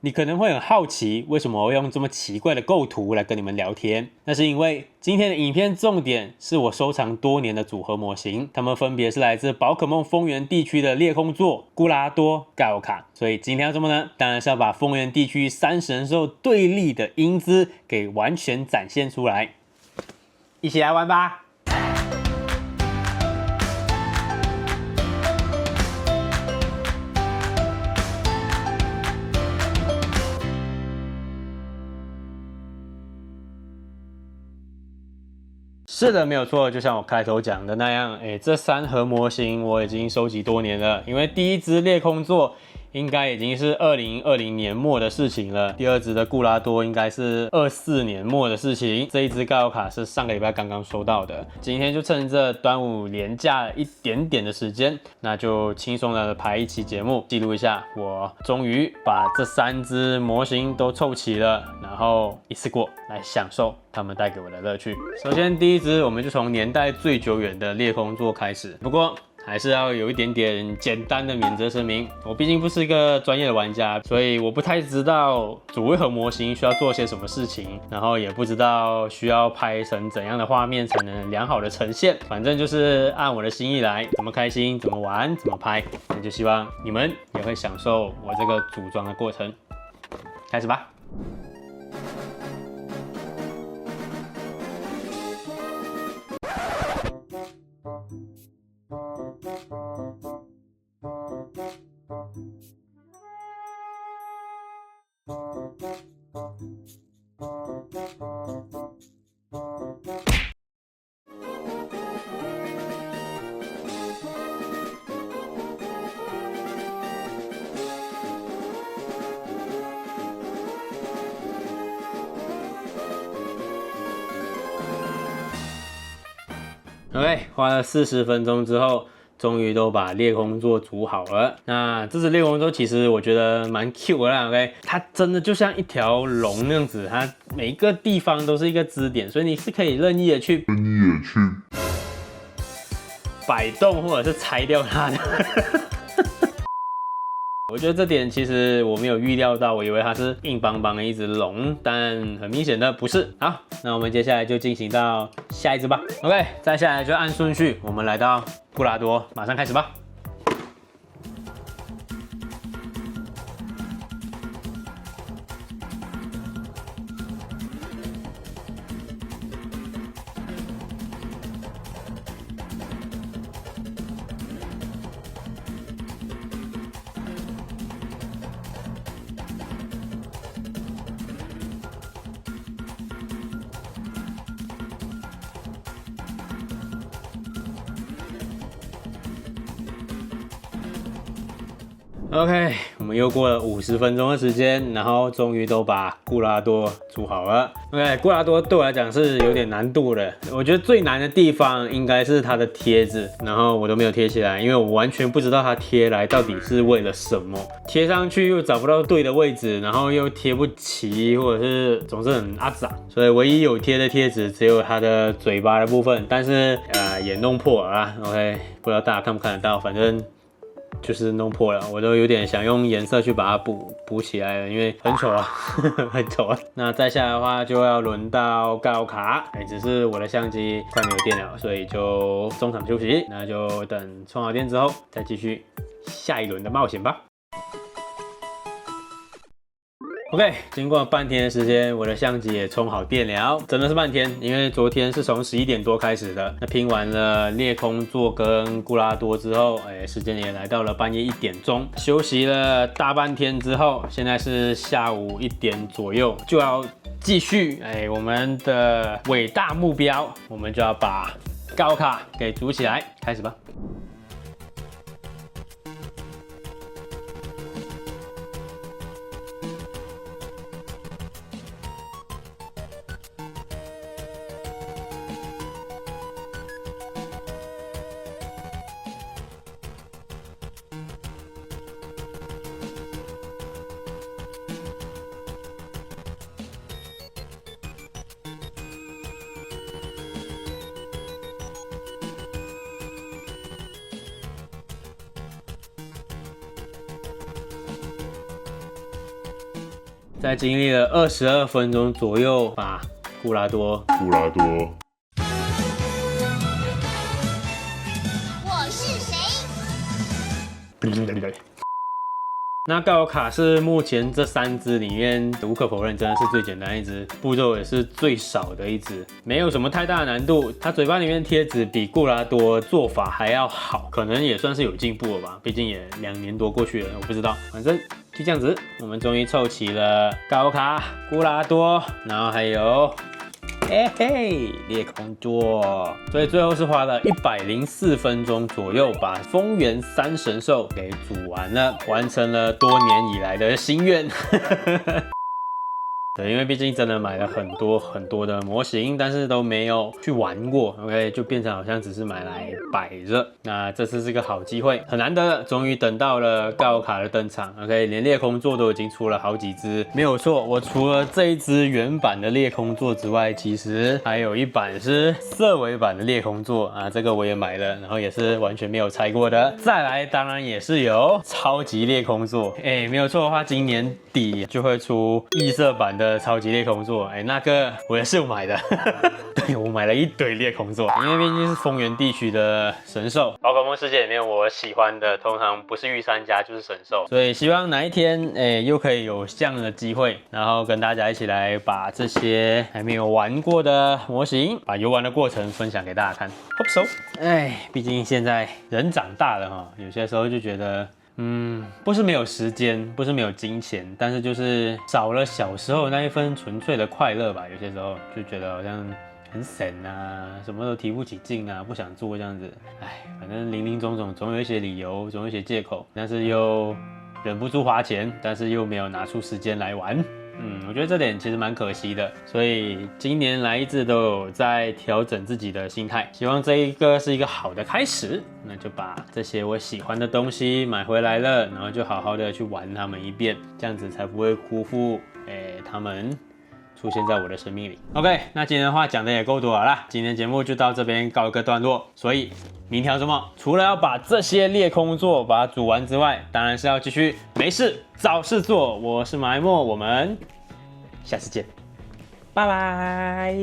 你可能会很好奇，为什么我会用这么奇怪的构图来跟你们聊天？那是因为今天的影片重点是我收藏多年的组合模型，它们分别是来自宝可梦丰原地区的裂空座、固拉多、盖欧卡。所以今天要什么呢？当然是要把丰原地区三神兽对立的英姿给完全展现出来，一起来玩吧！是的，没有错，就像我开头讲的那样，这3盒模型我已经收集多年了，因为第一只裂空座应该已经是2020年末的事情了，第二只的固拉多应该是24年末的事情，这一只盖欧卡是上个礼拜刚刚收到的。今天就趁着端午连假一点点的时间，那就轻松的拍一期节目，记录一下我终于把这3只模型都凑齐了，然后一次过来享受它们带给我的乐趣。首先第一只，我们就从年代最久远的裂空座开始，不过还是要有一点点简单的免责声明，我毕竟不是一个专业的玩家，所以我不太知道组一盒模型需要做些什么事情，然后也不知道需要拍成怎样的画面才能良好的呈现，反正就是按我的心意来，怎么开心怎么玩怎么拍，那就希望你们也会享受我这个组装的过程。开始吧。OK， 花了40分钟之后，终于都把裂空座组好了。那这只裂空座其实我觉得蛮 Q 的啦 ，OK， 它真的就像一条龙那样子，它每一个地方都是一个支点，所以你是可以任意的去摆动或者是拆掉它的。我觉得这点其实我没有预料到，我以为它是硬邦邦的一只龙，但很明显的不是。好，那我们接下来就进行到下一只吧。OK， 再下来就按顺序，我们来到固拉多，马上开始吧。OK， 我们又过了50分钟的时间，然后终于都把固拉多组好了。OK， 固拉多对我来讲是有点难度的，我觉得最难的地方应该是它的贴纸，然后我都没有贴起来，因为我完全不知道它贴来到底是为了什么，贴上去又找不到对的位置，然后又贴不齐，或者是总是很阿杂，所以唯一有贴的贴纸只有它的嘴巴的部分，但是也弄破了啦。OK， 不知道大家看不看得到，反正就是弄破了，我都有点想用颜色去把它补起来了，因为很丑啊，很丑啊。那再下来的话就要轮到盖欧卡，只是我的相机快没有电了，所以就中场休息，那就等充好电之后再继续下一轮的冒险吧。OK， 经过半天的时间，我的相机也充好电了，真的是半天，因为昨天是从11点多开始的。那拼完了裂空座跟固拉多之后，时间也来到了半夜1点钟，休息了大半天之后，现在是下午1点左右，就要继续我们的伟大目标，我们就要把高卡给组起来，开始吧。在经历了22分钟左右，把固拉多。我是谁？那盖欧卡是目前这3只里面无可否认真的是最简单一只，步骤也是最少的一只，没有什么太大的难度。它嘴巴里面贴纸比固拉多做法还要好，可能也算是有进步了吧，毕竟也2年多过去了，我不知道，反正就这样子，我们终于凑齐了盖欧卡、固拉多，然后还有。嘿嘿，裂空座，所以最后是花了104分钟左右，把风原3神兽给组完了，完成了多年以来的心愿。对，因为毕竟真的买了很多的模型，但是都没有去玩过 ，OK， 就变成好像只是买来摆着。那这次是个好机会，很难得，终于等到了盖欧卡的登场 ，OK， 连裂空座都已经出了好几只，没有错。我除了这一只原版的裂空座之外，其实还有一版是色违版的裂空座啊，这个我也买了，然后也是完全没有拆过的。再来，当然也是有超级裂空座，没有错的话，今年底就会出异色版的超级裂空座，那个我也是有买的，对，我买了一堆裂空座，因为毕竟是丰原地区的神兽，宝可梦世界里面我喜欢的通常不是御三家就是神兽，所以希望哪一天又可以有这样的机会，然后跟大家一起来把这些还没有玩过的模型，把游玩的过程分享给大家看。Hope so， 毕竟现在人长大了哈，有些时候就觉得。不是没有时间，不是没有金钱，但是就是少了小时候那一份纯粹的快乐吧。有些时候就觉得好像很省啊，什么都提不起劲啊，不想做这样子。反正林林总总，总有一些理由，总有一些借口，但是又忍不住花钱，但是又没有拿出时间来玩。我觉得这点其实蛮可惜的，所以今年来一直都有在调整自己的心态，希望这一个是一个好的开始，那就把这些我喜欢的东西买回来了，然后就好好的去玩它们一遍，这样子才不会辜负他们出现在我的生命里。OK， 那今天的话讲的也够多了啦，今天节目就到这边告一个段落。所以明天要什么？除了要把这些裂空座把它组完之外，当然是要继续没事找事做。我是马来莫，我们下次见，拜拜。